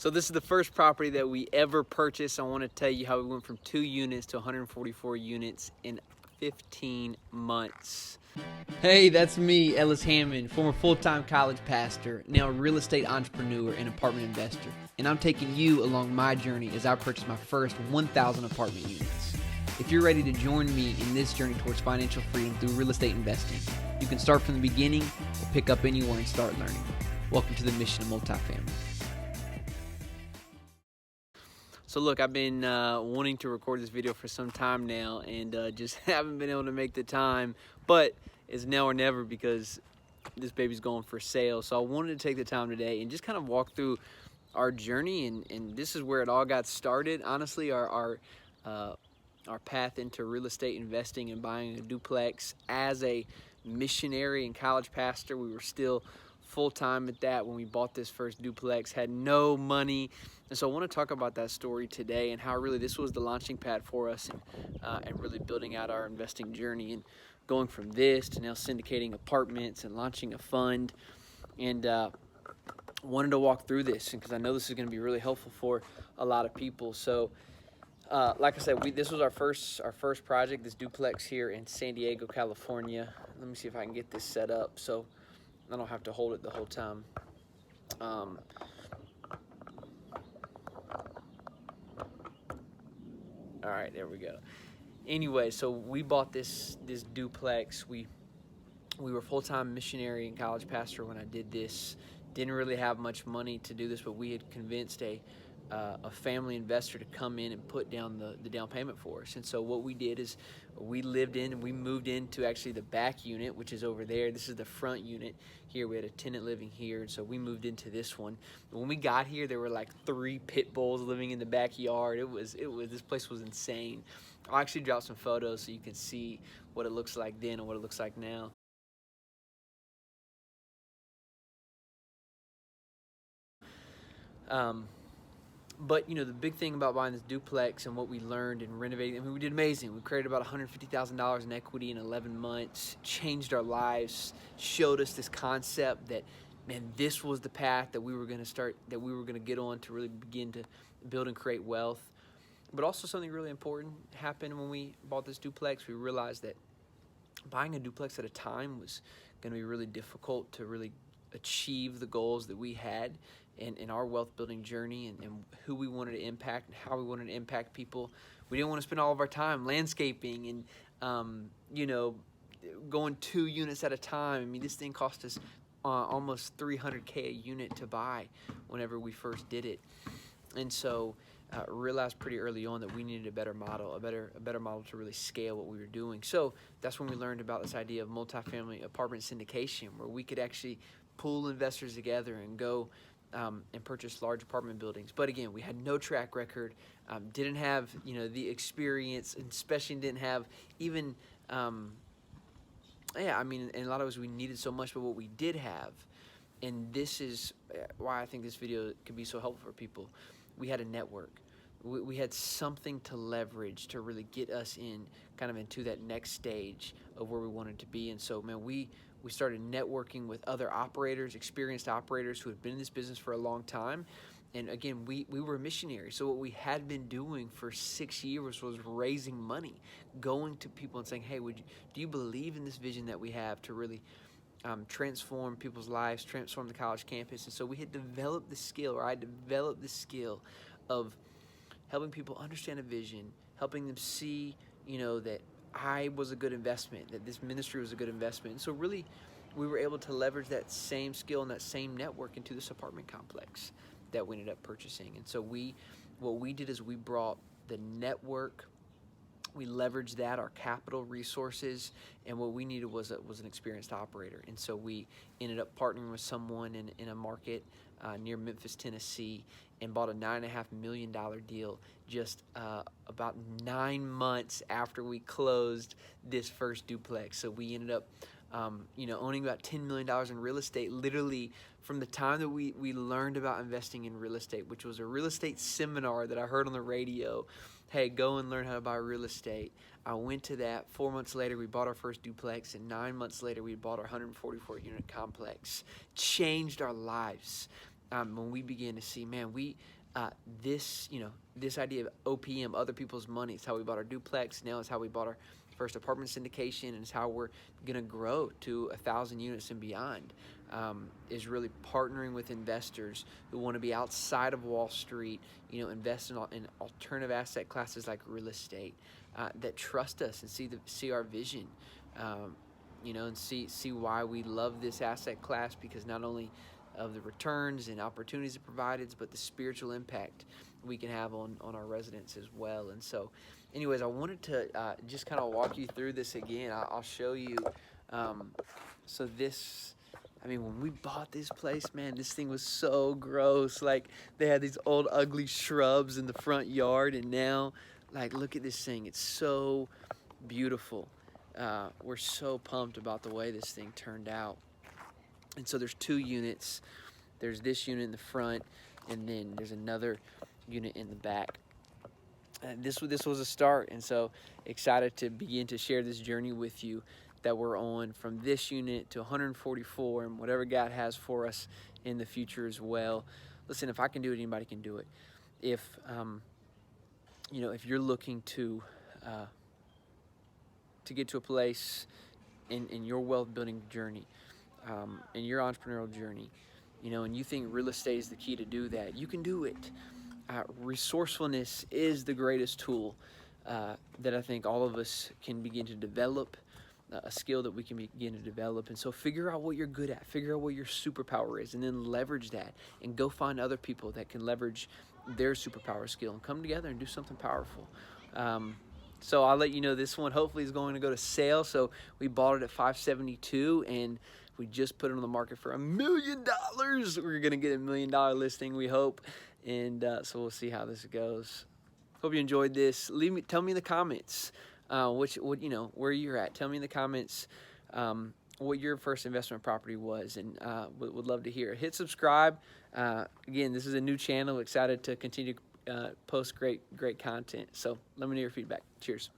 So this is the first property that we ever purchased. I want to tell you how we went from 2 units to 144 units in 15 months. Hey, that's me, Ellis Hammond, former full-time college pastor, now a real estate entrepreneur and apartment investor. And I'm taking you along my journey as I purchase my first 1,000 apartment units. If you're ready to join me in this journey towards financial freedom through real estate investing, you can start from the beginning or pick up anywhere and start learning. Welcome to the Mission of Multifamily. So look, I've been wanting to record this video for some time now and just haven't been able to make the time, but it's now or never because this baby's going for sale. So I wanted to take the time today and just kind of walk through our journey, and this is where it all got started. Honestly, our path into real estate investing and buying a duplex as a missionary and college pastor. We were still full-time at that when we bought this first duplex, had no money. And so I want to talk about that story today and how really this was the launching pad for us, and really building out our investing journey and going from this to now syndicating apartments and launching a fund. And wanted to walk through this because I know this is going to be really helpful for a lot of people. So like I said, this was our first project, this duplex here in San Diego, California. Let me see if I can get this set up so I don't have to hold it the whole time. All right, there we go. Anyway, so we bought this duplex. We were full-time missionary and college pastor when I did this. Didn't really have much money to do this, but we had convinced a family investor to come in and put down the down payment for us. And so what we did is we moved into actually the back unit, which is over there. This is the front unit here. We had a tenant living here, and so we moved into this one. When we got here, there were like 3 pit bulls living in the backyard. This place was insane. I'll actually drop some photos so you can see what it looks like then and what it looks like now. But you know, the big thing about buying this duplex and what we learned and renovating, I mean, we did amazing. We created about $150,000 in equity in 11 months, changed our lives, showed us this concept that, man, this was the path that we were going to get on to really begin to build and create wealth. But also something really important happened when we bought this duplex. We realized that buying a duplex at a time was going to be really difficult to really achieve the goals that we had in our wealth building journey, and who we wanted to impact and how we wanted to impact people. We didn't want to spend all of our time landscaping and you know, going 2 units at a time. I mean, this thing cost us almost $300K a unit to buy whenever we first did it. And so realized pretty early on that we needed a better model, a better model to really scale what we were doing. So that's when we learned about this idea of multifamily apartment syndication, where we could actually pull investors together and go and purchase large apartment buildings. But again, we had no track record, didn't have, you know, the experience, and especially didn't have even, I mean, in a lot of ways we needed so much, but what we did have, and this is why I think this video could be so helpful for people, we had a network. We had something to leverage to really get us into that next stage of where we wanted to be. And so, man, we started networking with other operators, experienced operators who had been in this business for a long time. And again, we were missionaries. So what we had been doing for 6 years was raising money, going to people and saying, hey, do you believe in this vision that we have to really transform people's lives, transform the college campus? And so we had developed the skill, or I developed the skill of helping people understand a vision, helping them see, you know, that I was a good investment, that this ministry was a good investment. And so really, we were able to leverage that same skill and that same network into this apartment complex that we ended up purchasing. And so what we did is we brought the network, we leveraged that, our capital resources, and what we needed was an experienced operator. And so we ended up partnering with someone in a market near Memphis, Tennessee, and bought a $9.5 million deal just about 9 months after we closed this first duplex. So we ended up owning about $10 million in real estate, literally from the time that we learned about investing in real estate, which was a real estate seminar that I heard on the radio. Hey, go and learn how to buy real estate. I went to that. 4 months later, we bought our first duplex, and 9 months later, we bought our 144 unit complex. Changed our lives. when we began to see, man, this this idea of OPM, other people's money, it's how we bought our duplex. Now it's how we bought our first apartment syndication, and it's how we're gonna grow to 1,000 units and beyond. Is really partnering with investors who want to be outside of Wall Street, invest in alternative asset classes like real estate, that trust us and see our vision, and see why we love this asset class, because not only of the returns and opportunities it provides, but the spiritual impact we can have on our residents as well. And so, anyways, I wanted to just kind of walk you through this again. I'll show you. So this, when we bought this place, man, this thing was so gross. Like, they had these old ugly shrubs in the front yard, and now, like, look at this thing. It's so beautiful. We're so pumped about the way this thing turned out. And so there's 2 units. There's this unit in the front, and then there's another unit in the back. This was a start, and so excited to begin to share this journey with you that we're on, from this unit to 144, and whatever God has for us in the future as well. Listen, if I can do it, anybody can do it. If if you're looking to get to a place in your wealth building journey, in your entrepreneurial journey, and you think real estate is the key to do that, you can do it. Resourcefulness is the greatest tool that I think all of us can begin to develop, a skill that we can begin to develop. And so figure out what you're good at, figure out what your superpower is, and then leverage that, and go find other people that can leverage their superpower skill and come together and do something powerful. So I'll let you know, this one hopefully is going to go to sale. So we bought it at $572, and we just put it on the market for $1 million. We're going to get $1 million listing, we hope. And so we'll see how this goes. Hope you enjoyed this. Tell me in the comments where you're at. Tell me in the comments what your first investment property was, and would love to hear it. Hit subscribe. Again, this is a new channel. Excited to continue to post great content. So let me know your feedback. Cheers.